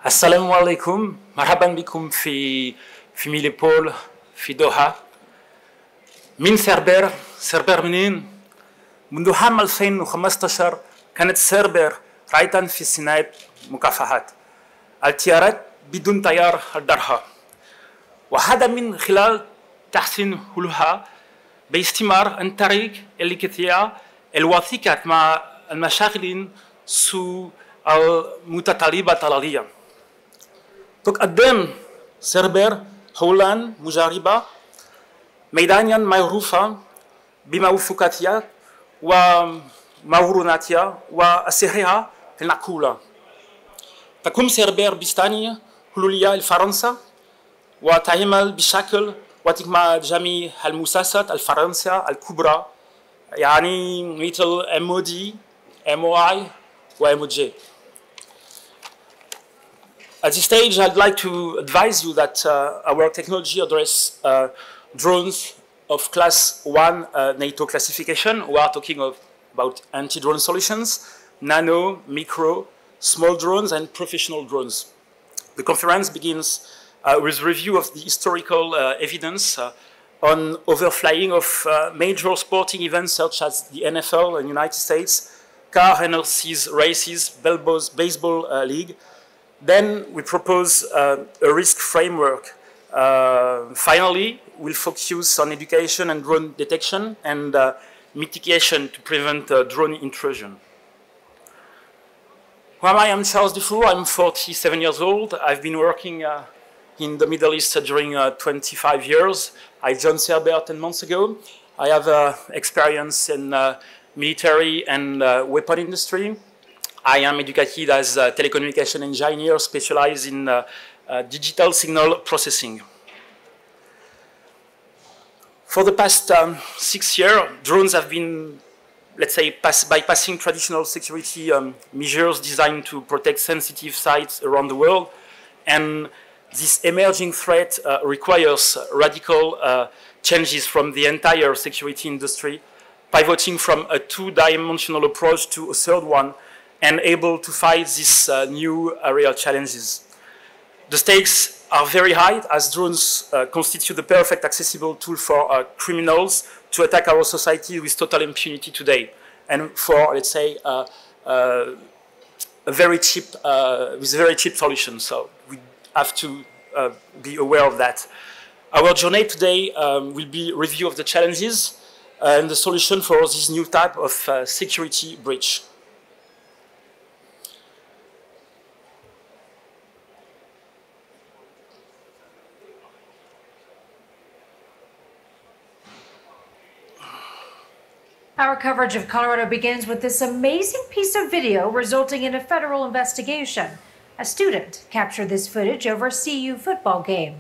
السلام عليكم، مرحبا بكم في ميليبول في دوحة. من سربير منين؟ منذ عام 2015 كانت سربير رائدا في صناعة مكافحات الطائرات بدون طيار الدرها، وهذا من خلال تحسين حلولها باستمرار عن طريق الكتابة الوثيقة مع المشاغلين سوء المتطلبات العالية. تقدم سربير هولاند مجربة ميدانيا معروفة بموثوقاتها ومروناتها وأسرها المعقولة. تقوم سربير بصنع حلولية الفرنسا وتعمل بشكل وثيق مع جميع المؤسسات الفرنسية الكبرى، يعني مثل MOD, MOI وMOJ. At this stage, I'd like to advise you that our technology addresses drones of class 1 NATO classification. We are talking about anti-drone solutions, nano, micro, small drones, and professional drones. The conference begins with a review of the historical evidence on overflying of major sporting events such as the NFL in the United States, car NLC's races, baseball league. Then we propose a risk framework. Finally, we'll focus on education and drone detection and mitigation to prevent drone intrusion. Who am I? I'm Charles DUFOUR. I'm 47 years old. I've been working in the Middle East during 25 years. I joined Cerbair 10 months ago. I have experience in military and weapon industry. I am educated as a telecommunication engineer specialized in digital signal processing. For the past 6 years, drones have been, let's say, bypassing traditional security measures designed to protect sensitive sites around the world. And this emerging threat requires radical changes from the entire security industry, pivoting from a two-dimensional approach to a third one, and able to fight these new real challenges. The stakes are very high, as drones constitute the perfect accessible tool for criminals to attack our society with total impunity today, and for, let's say, with very cheap solutions. So we have to be aware of that. Our journey today will be a review of the challenges and the solution for this new type of security breach. Our coverage of Colorado begins with this amazing piece of video resulting in a federal investigation. A student captured this footage over a CU football game.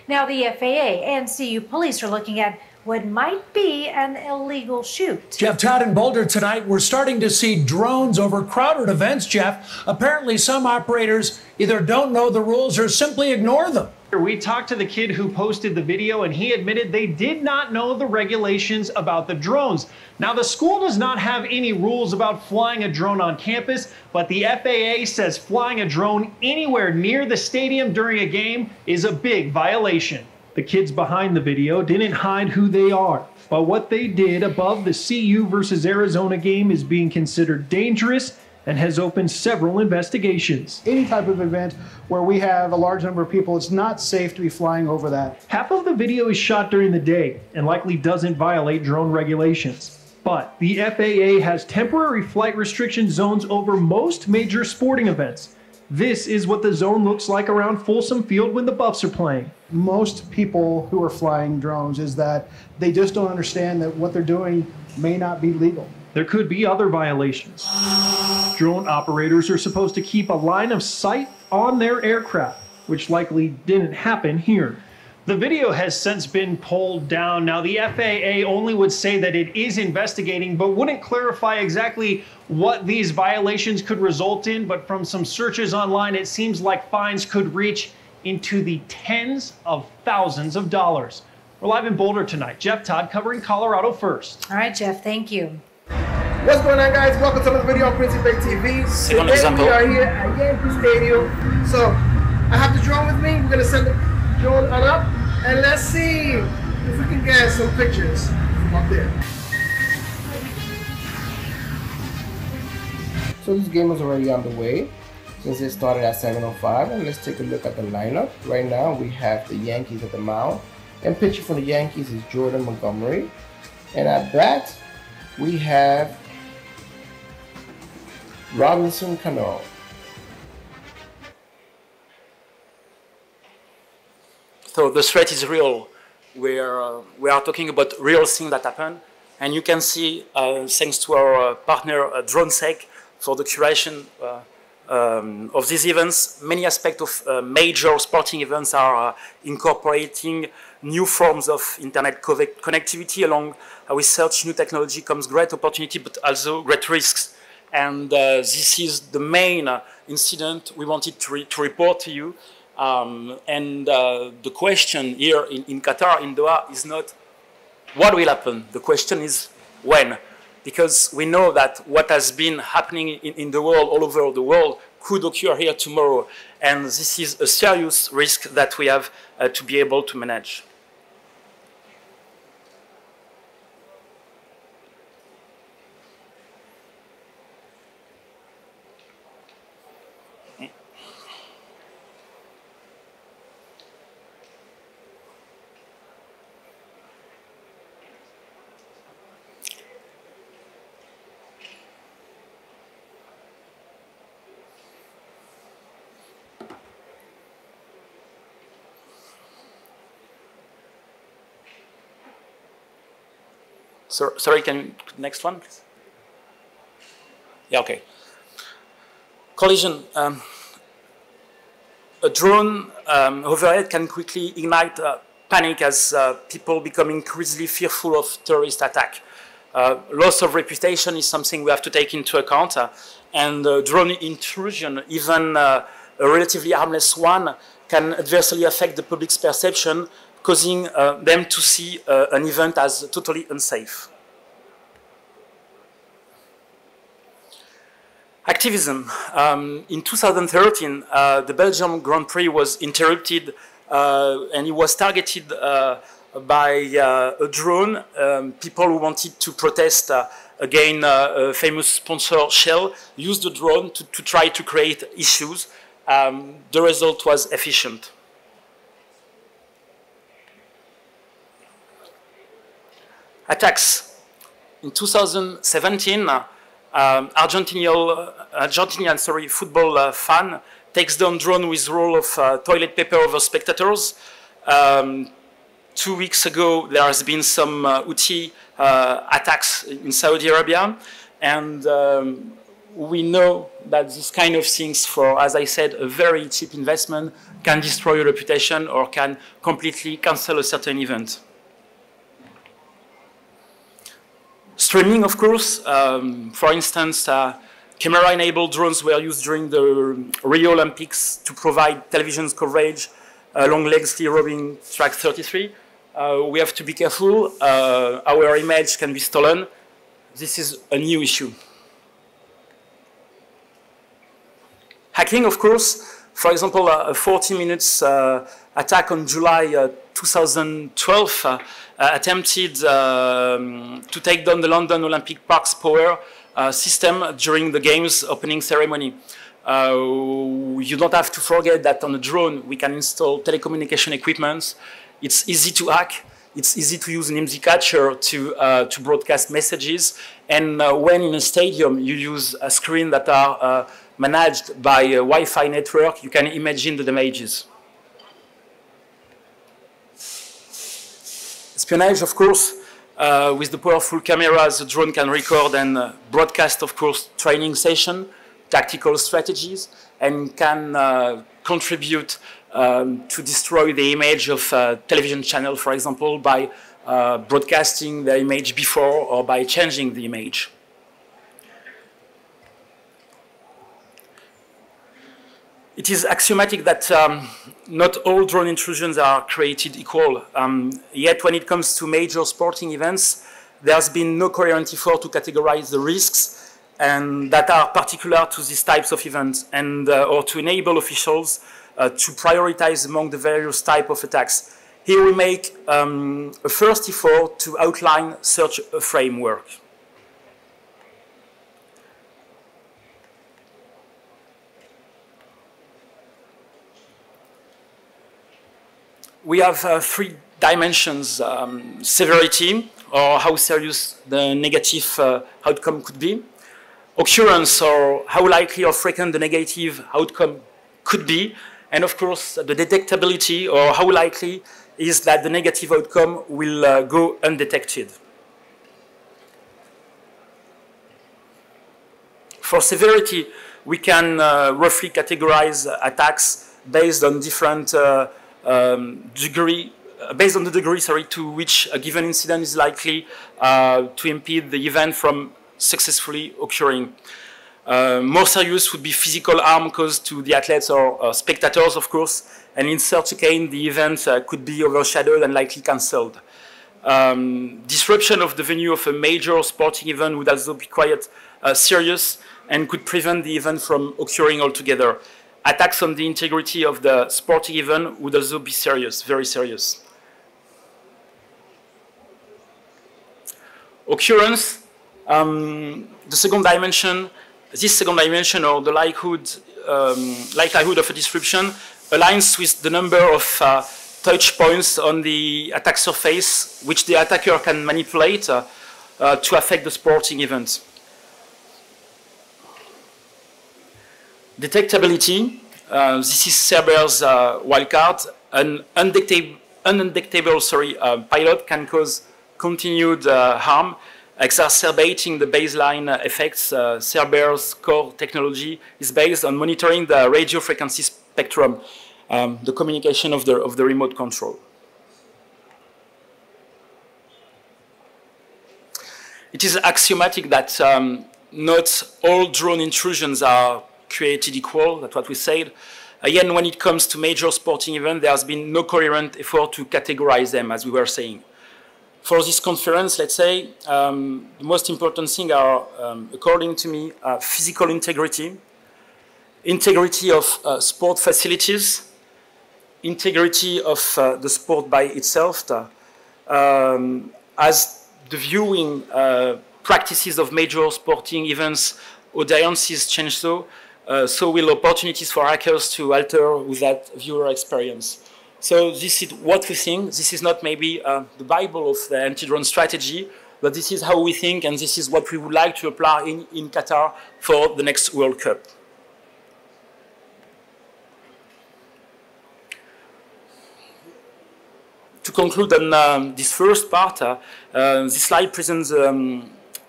Now the FAA and CU police are looking at what might be an illegal shoot. Jeff, Todd in Boulder tonight, we're starting to see drones over crowded events, Jeff. Apparently some operators either don't know the rules or simply ignore them. We talked to the kid who posted the video, and he admitted they did not know the regulations about the drones. Now, the school does not have any rules about flying a drone on campus, but the FAA says flying a drone anywhere near the stadium during a game is a big violation. The kids behind the video didn't hide who they are, but what they did above the CU versus Arizona game is being considered dangerous and has opened several investigations. Any type of event where we have a large number of people, it's not safe to be flying over that. Half of the video is shot during the day and likely doesn't violate drone regulations. But the FAA has temporary flight restriction zones over most major sporting events. This is what the zone looks like around Folsom Field when the Buffs are playing. Most people who are flying drones is that they just don't understand that what they're doing may not be legal. There could be other violations. Drone operators are supposed to keep a line of sight on their aircraft, which likely didn't happen here. The video has since been pulled down. Now, the FAA only would say that it is investigating, but wouldn't clarify exactly what these violations could result in. But from some searches online, it seems like fines could reach into the tens of thousands of dollars. We're live in Boulder tonight. Jeff Todd covering Colorado First. All right, Jeff, thank you. What's going on, guys? Welcome to another video on Principe TV. Today we are here at Yankee Stadium. So I have the drone with me. We're gonna send the drone on up, and let's see if we can get some pictures from up there. So this game is already underway since it started at 7:05, and let's take a look at the lineup. Right now we have the Yankees at the mound, and pitching for the Yankees is Jordan Montgomery, and at bat we have Robinson Cano. So the threat is real. We are talking about real things that happen, and you can see, thanks to our partner DroneSec, for the curation of these events, many aspects of major sporting events are incorporating new forms of internet connectivity. Along with such new technology comes great opportunity, but also great risks. And this is the main incident we wanted to report to you. The question here in Qatar, in Doha, is not what will happen. The question is when. Because we know that what has been happening in the world, all over the world, could occur here tomorrow. And this is a serious risk that we have to be able to manage. Sorry, next one, please? Yeah, okay. Collision. A drone overhead can quickly ignite panic as people become increasingly fearful of terrorist attack. Loss of reputation is something we have to take into account, and drone intrusion, even a relatively harmless one, can adversely affect the public's perception, causing them to see an event as totally unsafe. Activism. In 2013, the Belgium Grand Prix was interrupted and it was targeted by a drone. People who wanted to protest against a famous sponsor, Shell, used the drone to try to create issues. The result was efficient. Attacks. In 2017, Argentinian football fan takes down drone with roll of toilet paper over spectators. 2 weeks ago, there has been some Houthi attacks in Saudi Arabia, and we know that this kind of things, for, as I said, a very cheap investment, can destroy your reputation or can completely cancel a certain event. Streaming, of course. For instance, camera-enabled drones were used during the Rio Olympics to provide television coverage along legacy rowing track 33. We have to be careful. Our image can be stolen. This is a new issue. Hacking, of course. For example, a 40 minutes attack on July 2012 attempted to take down the London Olympic Park's power system during the game's opening ceremony. You don't have to forget that on a drone we can install telecommunication equipment. It's easy to hack. It's easy to use an IMSI catcher to broadcast messages. And when in a stadium you use a screen that are managed by a Wi-Fi network, you can imagine the damages. Espionage, of course, with the powerful cameras, the drone can record and broadcast, of course, training session, tactical strategies, and can contribute to destroy the image of a television channel, for example, by broadcasting the image before or by changing the image. It is axiomatic that not all drone intrusions are created equal. Yet when it comes to major sporting events, there has been no coherent effort to categorize the risks and that are particular to these types of events, and or to enable officials to prioritize among the various types of attacks. Here we make a first effort to outline such a framework. We have three dimensions: severity, or how serious the negative outcome could be; occurrence, or how likely or frequent the negative outcome could be; and of course, the detectability, or how likely is that the negative outcome will go undetected. For severity, we can roughly categorize attacks based on different based on the degree, to which a given incident is likely to impede the event from successfully occurring. More serious would be physical harm caused to the athletes or spectators, of course, and in such a case, the event could be overshadowed and likely cancelled. Disruption of the venue of a major sporting event would also be quite serious and could prevent the event from occurring altogether. Attacks on the integrity of the sporting event would also be serious, very serious. Occurrence, this second dimension, or the likelihood of a disruption, aligns with the number of touch points on the attack surface which the attacker can manipulate to affect the sporting event. Detectability, this is Cerbair's wildcard. An undetectable pilot can cause continued harm, exacerbating the baseline effects. Cerbair's core technology is based on monitoring the radio frequency spectrum, the communication of the remote control. It is axiomatic that not all drone intrusions are created equal. That's what we said. Again, when it comes to major sporting events, there has been no coherent effort to categorize them, as we were saying. For this conference, let's say, the most important thing are, according to me, physical integrity, integrity of sport facilities, integrity of the sport by itself, as the viewing practices of major sporting events, audiences change so will opportunities for hackers to alter with that viewer experience. So this is what we think. This is not maybe the Bible of the anti-drone strategy, but this is how we think, and this is what we would like to apply in Qatar for the next World Cup. To conclude on this first part, this slide presents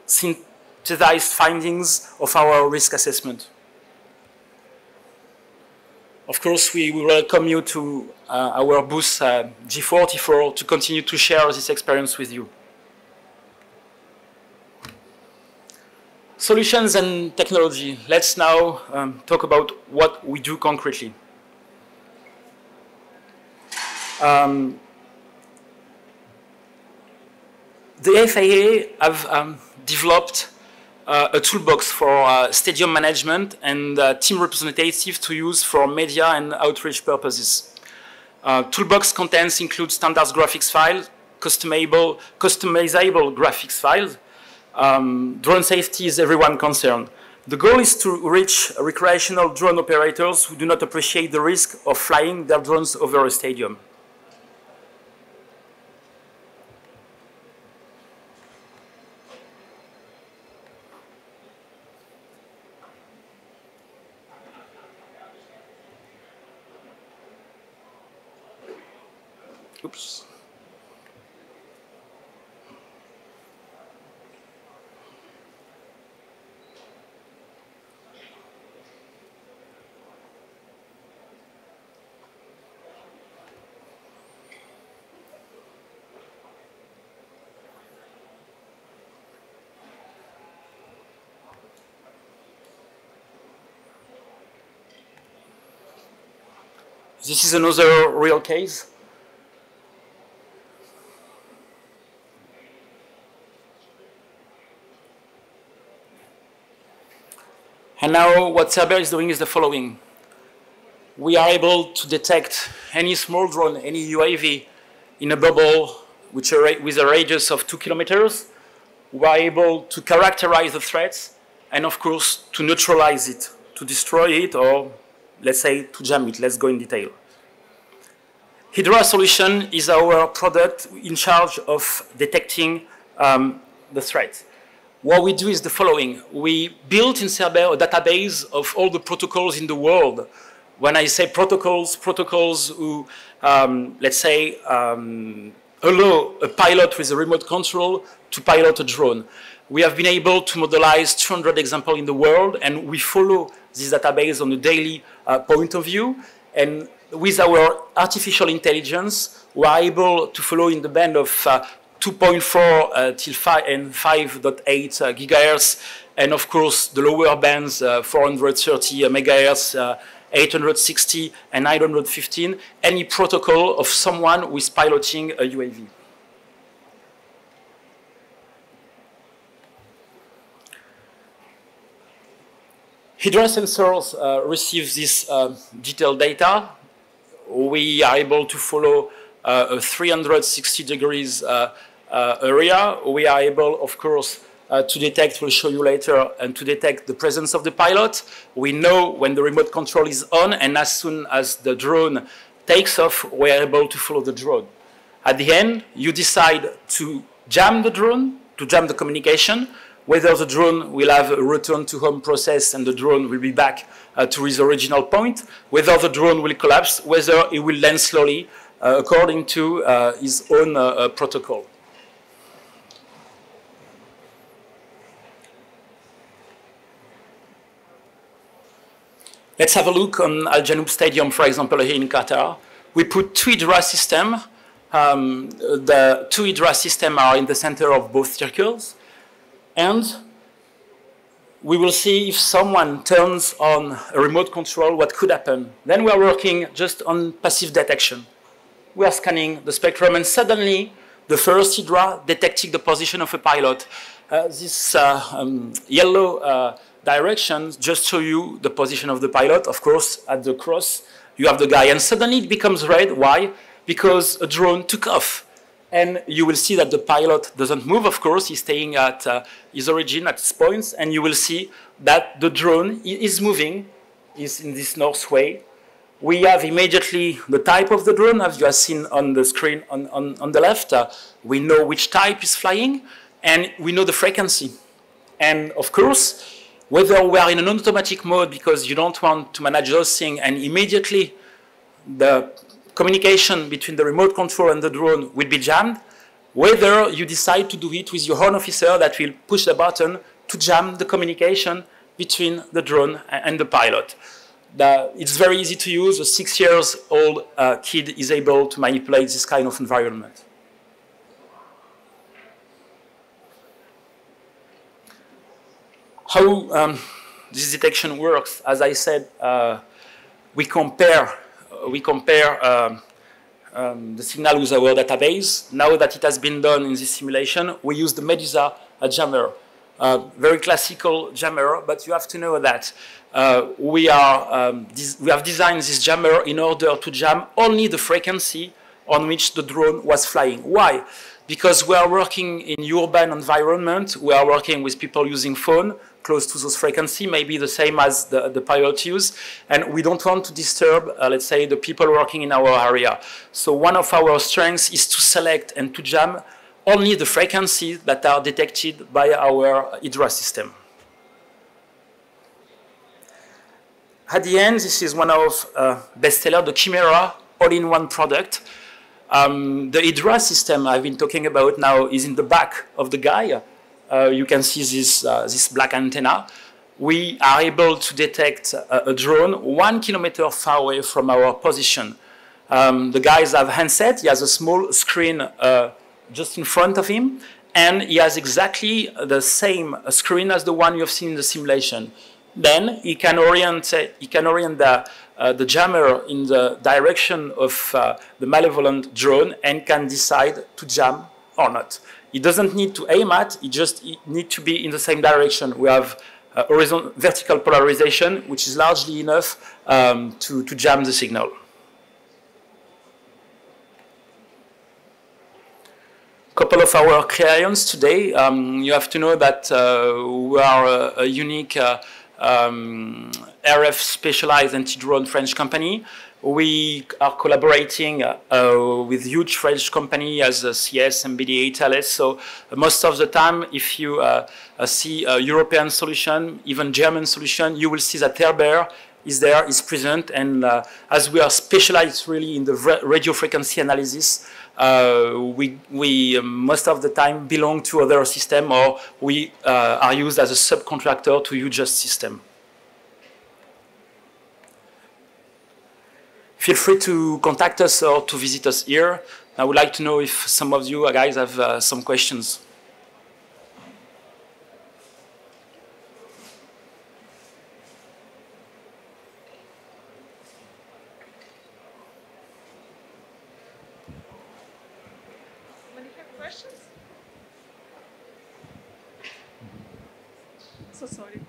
synthesized findings of our risk assessment. Of course, we welcome you to our booth G44 to continue to share this experience with you. Solutions and technology. Let's now talk about what we do concretely. The FAA have developed a toolbox for stadium management and team representatives to use for media and outreach purposes. Toolbox contents include standard graphics files, customizable graphics files. Drone safety is everyone concerned. The goal is to reach recreational drone operators who do not appreciate the risk of flying their drones over a stadium. Oops. This is another real case. And now what Cerbair is doing is the following. we are able to detect any small drone, any UAV in a bubble with a radius of 2 kilometers. We are able to characterize the threats and, of course, to neutralize it, to destroy it, or let's say to jam it. Let's go in detail. Hydra solution is our product in charge of detecting the threat. What we do is the following. We built in Cerbair a database of all the protocols in the world. When I say protocols, protocols who, let's say, allow a pilot with a remote control to pilot a drone. We have been able to modelize 200 examples in the world, and we follow this database on a daily point of view. And with our artificial intelligence, we are able to follow in the band of 2.4 till 5 and 5.8 gigahertz, and of course the lower bands 430 megahertz, 860 and 915, any protocol of someone who is piloting a UAV. Hydra sensors receive this detailed data. We are able to follow a 360 degrees area. We are able, of course, to detect, we'll show you later, and to detect the presence of the pilot. We know when the remote control is on, and as soon as the drone takes off, we're able to follow the drone. At the end, you decide to jam the drone, to jam the communication, whether the drone will have a return to home process and the drone will be back to its original point, whether the drone will collapse, whether it will land slowly according to his own protocol. Let's have a look on Al Janoub Stadium, for example, here in Qatar. We put two Hydra systems. The two Hydra systems are in the center of both circles. And we will see if someone turns on a remote control, what could happen. Then we are working just on passive detection. We are scanning the spectrum, and suddenly the first Hydra detecting the position of a pilot. This yellow directions just show you the position of the pilot. Of course, at the cross, you have the guy, and suddenly it becomes red. Why? Because a drone took off. And you will see that the pilot doesn't move, of course. He's staying at his origin, at his points, and you will see that the drone is moving, is in this north way. We have immediately the type of the drone, as you have seen on the screen on the left. We know which type is flying, and we know the frequency. And of course, whether we are in an automatic mode because you don't want to manage those things, and immediately the communication between the remote control and the drone will be jammed, whether you decide to do it with your own officer that will push the button to jam the communication between the drone and the pilot. It's very easy to use. A 6-year-old kid is able to manipulate this kind of environment. How this detection works, as I said, we compare the signal with our database. Now that it has been done in this simulation, we use the Medusa jammer, very classical jammer, but you have to know that we have designed this jammer in order to jam only the frequency on which the drone was flying. Why? Because we are working in urban environment, we are working with people using phone close to those frequency, maybe the same as the pilot use, and we don't want to disturb, let's say, the people working in our area. So one of our strengths is to select and to jam only the frequencies that are detected by our Hydra system. At the end, this is one of bestseller, the Kebra all-in-one product. The Hydra system I've been talking about now is in the back of the guy. You can see this black antenna. We are able to detect a drone 1 kilometer far away from our position. The guys have handset. He has a small screen just in front of him, and he has exactly the same screen as the one you have seen in the simulation. Then he can orient the jammer in the direction of the malevolent drone and can decide to jam or not. It doesn't need to aim at, it just needs to be in the same direction. We have vertical polarization, which is largely enough to jam the signal. Couple of our clients today. You have to know that we are a unique RF specialized anti-drone French company. We are collaborating with huge French companies as CS, MBDA, Thales. So most of the time, if you see a European solution, even German solution, you will see that Cerbair is there, is present. And as we are specialized really in the radio frequency analysis, we most of the time belong to other system, or we are used as a subcontractor to UJust system. Feel free to contact us or to visit us here. I would like to know if some of you guys have some questions. Any questions? So sorry.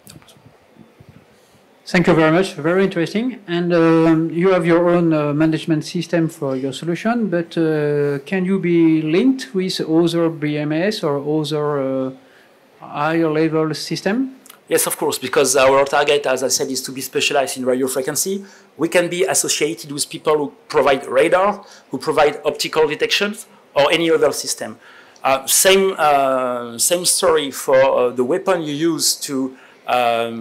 Thank you very much. Very interesting. And you have your own management system for your solution, but can you be linked with other BMS or other higher level system? Yes, of course, because our target, as I said, is to be specialized in radio frequency. We can be associated with people who provide radar, who provide optical detections, or any other system. Same story for the weapon you use to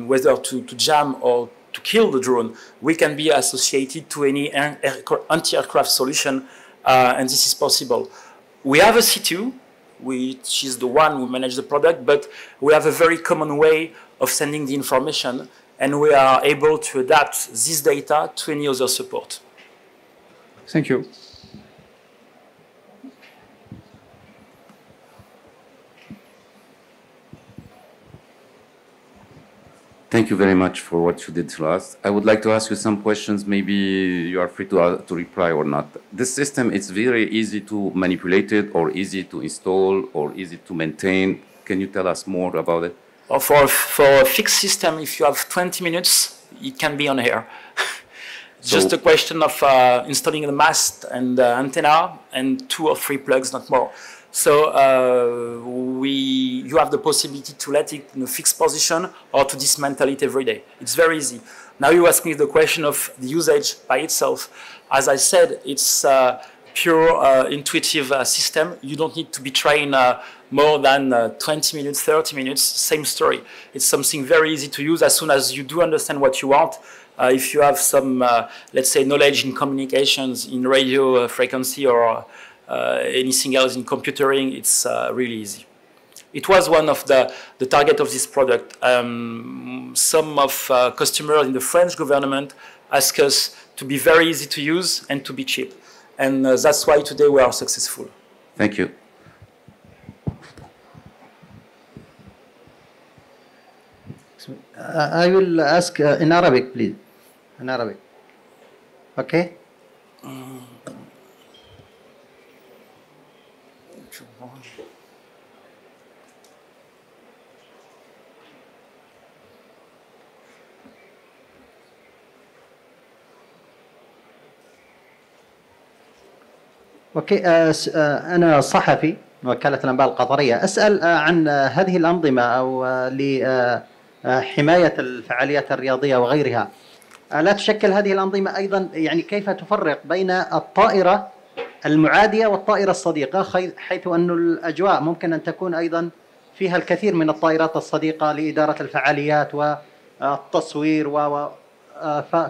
whether to jam or to kill the drone. We can be associated to any anti-aircraft solution, and this is possible. We have a C2, which is the one who manages the product, but we have a very common way of sending the information, and we are able to adapt this data to any other support. Thank you. Thank you very much for what you did to us. I would like to ask you some questions. Maybe you are free to reply or not. This system, it's very easy to manipulate it, or easy to install, or easy to maintain. Can you tell us more about it? For a fixed system, if you have 20 minutes, it can be on air. Just a question of installing the mast and the antenna and 2 or 3 plugs, not more. So you have the possibility to let it in a fixed position or to dismantle it every day. It's very easy. Now you ask me the question of the usage by itself. As I said, it's a pure intuitive system. You don't need to be trained more than 20 minutes, 30 minutes, same story. It's something very easy to use as soon as you do understand what you want. If you have some, let's say, knowledge in communications, in radio frequency, or anything else in computering, it's really easy. It was one of the target of this product. Some of customers in the French government ask us to be very easy to use and to be cheap. And that's why today we are successful. Thank you. I will ask in Arabic, please. In Arabic. Okay? اوكي انا صحفي وكالة الانباء القطرية، اسال عن هذه الانظمة او لحماية الفعاليات الرياضية وغيرها. لا تشكل هذه الانظمة ايضا، يعني كيف تفرق بين الطائرة المعادية والطائرة الصديقة، حيث أن الاجواء ممكن ان تكون ايضا فيها الكثير من الطائرات الصديقة لإدارة الفعاليات والتصوير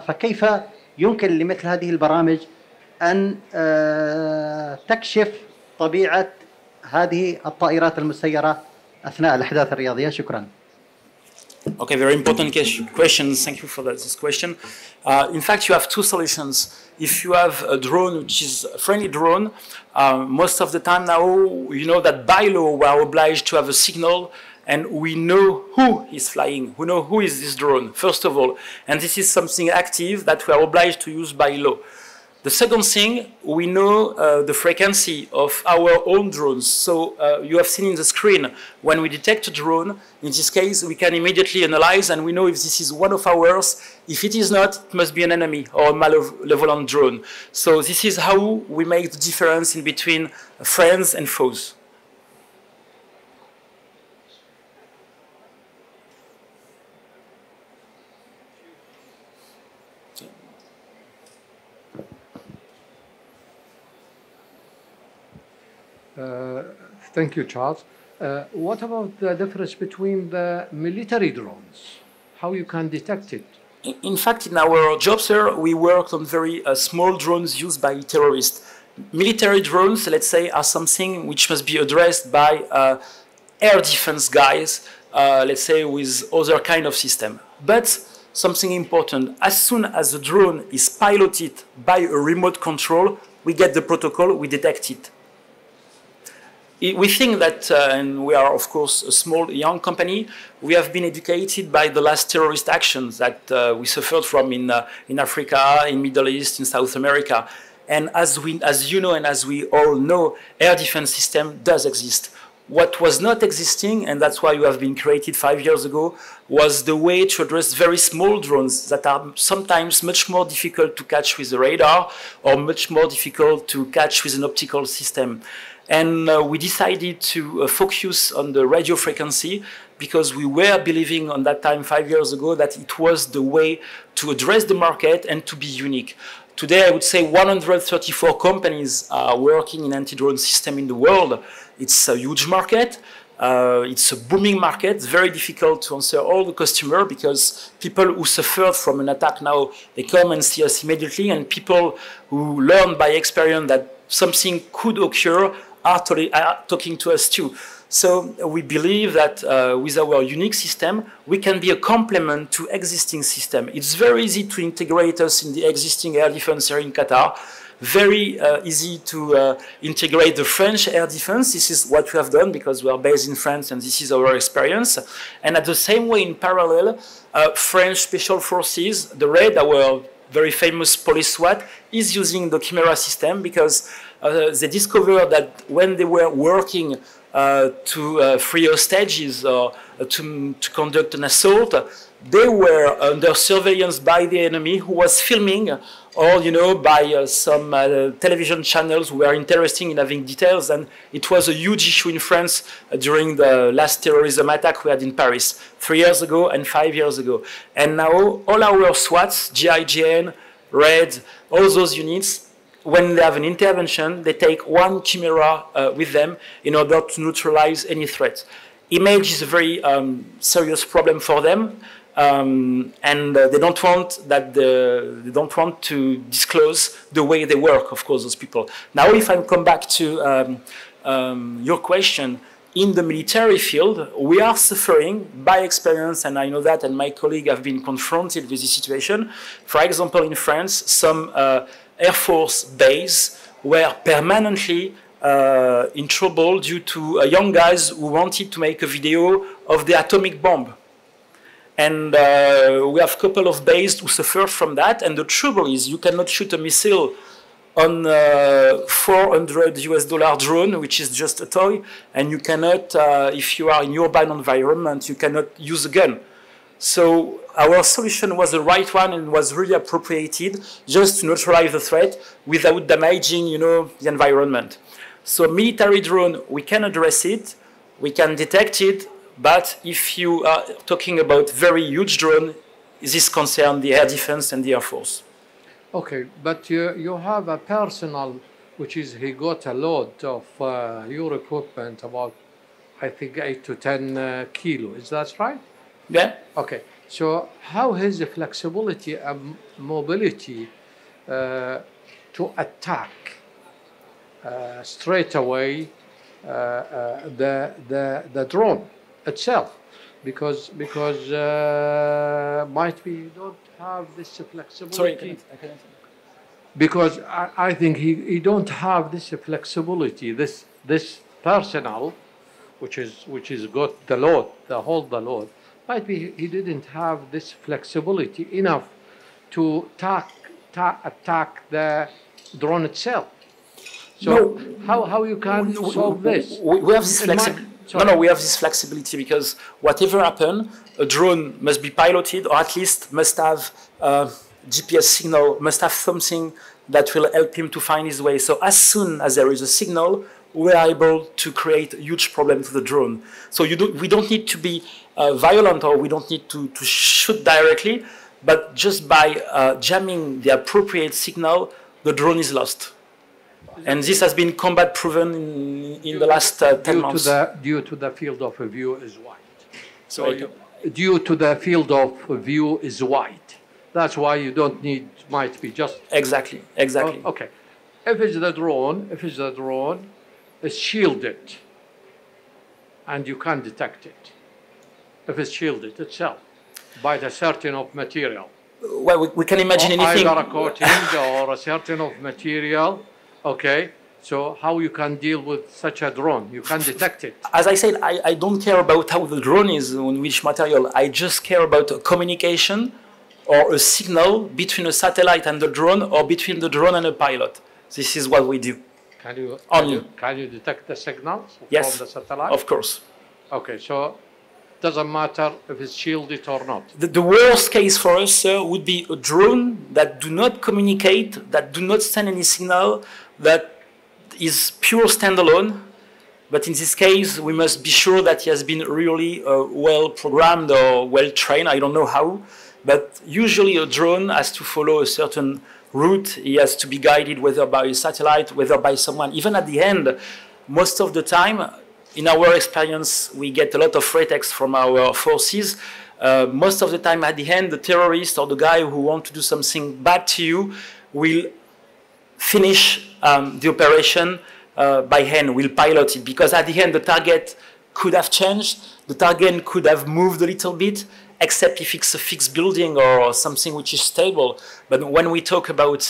فكيف يمكن لمثل هذه البرامج أن تكشف طبيعة هذه الطائرات المسيرة أثناء الأحداث الرياضية؟ شكرا. Okay, very important question. Thank you for this question. In fact, you have 2 solutions. If you have a drone which is a friendly drone, most of the time now, you know that by law we are obliged to have a signal, and we know who is flying, we know who is this drone, first of all. And this is something active that we are obliged to use by law. The second thing, we know the frequency of our own drones. So you have seen in the screen, when we detect a drone, in this case, we can immediately analyze and we know if this is one of ours. If it is not, it must be an enemy or a malevolent drone. So this is how we make the difference in between friends and foes. Thank you, Charles. What about the difference between the military drones? How you can detect it? In fact, in our job, sir, we worked on very small drones used by terrorists. Military drones, let's say, are something which must be addressed by air defense guys, let's say, with other kind of system. But something important, as soon as the drone is piloted by a remote control, we get the protocol, we detect it. We think that, and we are, of course, a small, young company, we have been educated by the last terrorist actions that we suffered from in Africa, in Middle East, in South America. And as you know, and as we all know, air defense system does exist. What was not existing, and that's why you have been created 5 years ago, was the way to address very small drones that are sometimes much more difficult to catch with a radar or much more difficult to catch with an optical system. And we decided to focus on the radio frequency because we were believing on that time 5 years ago that it was the way to address the market and to be unique. Today, I would say 134 companies are working in anti-drone system in the world. It's a huge market. It's a booming market. It's very difficult to answer all the customers because people who suffered from an attack now, they come and see us immediately, and people who learn by experience that something could occur are talking to us too. So we believe that with our unique system, we can be a complement to existing system. It's very easy to integrate us in the existing air defense here in Qatar. Very easy to integrate the French air defense. This is what we have done because we are based in France and this is our experience. And at the same way, in parallel, French Special Forces, the RAID, our very famous police SWAT, is using the Chimera system because they discovered that when they were working to free hostages or to conduct an assault, they were under surveillance by the enemy who was filming, or by some television channels who were interested in having details. And it was a huge issue in France during the last terrorism attack we had in Paris 3 years ago and 5 years ago. And now all our SWATs, GIGN, RAID, all those units, when they have an intervention, they take one Chimera with them in order to neutralize any threat. Image is a very serious problem for them. And they don't want to disclose the way they work, of course, those people. Now, if I come back to your question, in the military field, we are suffering by experience, and I know that, and my colleague have been confronted with this situation. For example, in France, some Air Force base were permanently in trouble due to young guys who wanted to make a video of the atomic bomb. And we have a couple of bases who suffered from that. And the trouble is you cannot shoot a missile on a $400 drone, which is just a toy. And you cannot, if you are in urban environment, you cannot use a gun. So our solution was the right one and was really appropriated just to neutralize the threat without damaging, the environment. So military drone, we can address it, we can detect it, but if you are talking about very huge drone, this concerns the air defense and the Air Force. Okay, but you have a personnel, which is he got a load of your equipment, about, I think, 8 to 10 kilo. Is that right? Yeah. Okay. So how is the flexibility and mobility to attack straight away the drone itself? Because might we don't have this flexibility. Sorry, I cannot. Because I think he don't have this flexibility. This personnel, which is got the load, hold the load. Might be he didn't have this flexibility enough to attack the drone itself. So no, how you can solve this? We have this flexibility. No, we have this flexibility because whatever happens, a drone must be piloted, or at least must have GPS signal, must have something that will help him to find his way. So as soon as there is a signal, we are able to create a huge problem to the drone. So we don't need to be violent, or we don't need to shoot directly, but just by jamming the appropriate signal, the drone is lost. And this has been combat proven in the last 10 months. Due to the field of view is wide. So due to the field of view is wide. That's why you don't need, might be just... Exactly. Oh, okay. If it's the drone, it's shielded and you can't detect it. If it's shielded itself by a certain of material. Well, we can imagine anything. Either a coating or a certain of material. Okay, so how you can deal with such a drone? You can detect it. As I said, I don't care about how the drone is, on which material. I just care about a communication or a signal between a satellite and the drone, or between the drone and a pilot. This is what we do. Can you detect the signals from the satellite? Of course. Okay, so it doesn't matter if it's shielded or not. The worst case for us would be a drone that do not communicate, that do not send any signal, that is pure standalone. But in this case, we must be sure that he has been really well programmed or well trained. I don't know how, but usually a drone has to follow a certain route. He has to be guided whether by a satellite, whether by someone. Even at the end, most of the time, in our experience, we get a lot of pretext from our forces. Most of the time at the end, the terrorist or the guy who wants to do something bad to you will finish the operation by hand, will pilot it. Because at the end, the target could have changed, the target could have moved a little bit, except if it's a fixed building or something which is stable. But when we talk about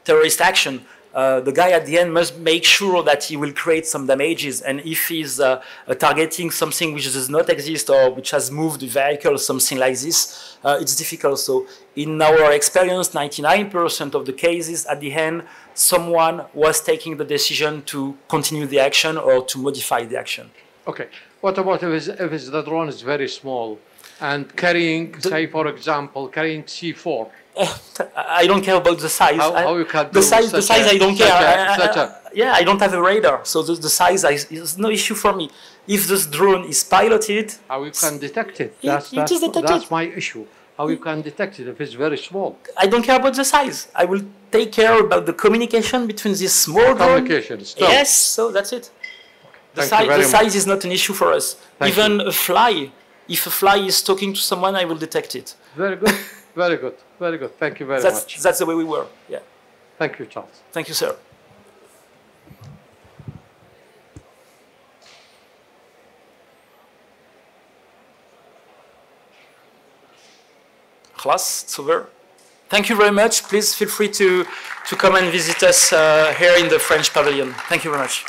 terrorist action, the guy at the end must make sure that he will create some damages. And if he's targeting something which does not exist or which has moved the vehicle, something like this, it's difficult. So in our experience, 99% of the cases at the end, someone was taking the decision to continue the action or to modify the action. Okay. What about if the drone is very small and carrying, say, for example, carrying C4? I don't care about the size. How you can the size I don't care. Yeah, I don't have a radar, so the size is no issue for me. If this drone is piloted, how you can detect it? That's my issue. How you can detect it if it's very small? I don't care about the size. I will take care about the communication between this small drone. Yes, so that's it. The size is not an issue for us. Even a fly, if a fly is talking to someone, I will detect it. Very good. Very good. Very good. Thank you very much. That's the way we work. Yeah. Thank you, Charles. Thank you, sir. Class, it's over. Thank you very much. Please feel free to come and visit us here in the French pavilion. Thank you very much.